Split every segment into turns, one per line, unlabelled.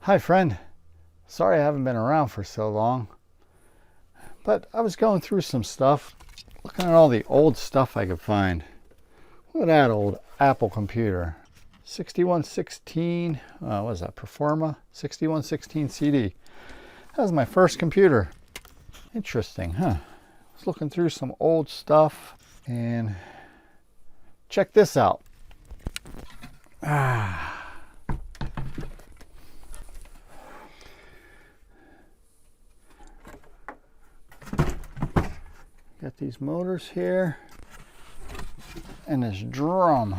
Hi friend, sorry I haven't been around for so long, but I was going through some stuff, looking at all the old stuff I could find. Look at that old Apple computer, 6116, what is that, Performa 6116 CD. That was my first computer. Interesting, huh? I was looking through some old stuff and check this out. Got these motors here and this drum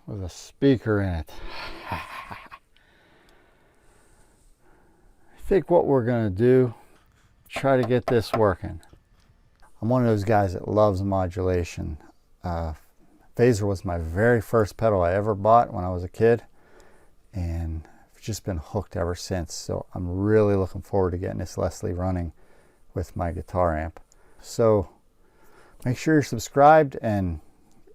with a speaker in it. I think what we're going to do, try to get this working. I'm one of those guys that loves modulation. Phaser was my very first pedal I ever bought when I was a kid, and I've just been hooked ever since. So I'm really looking forward to getting this Leslie running with my guitar amp. So make sure you're subscribed, and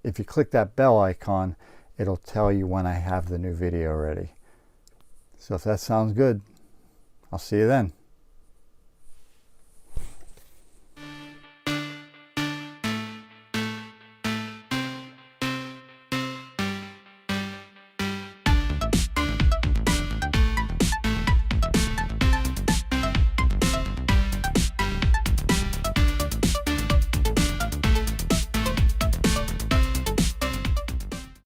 if you click that bell icon, it'll tell you when I have the new video ready. So if that sounds good, I'll see you then.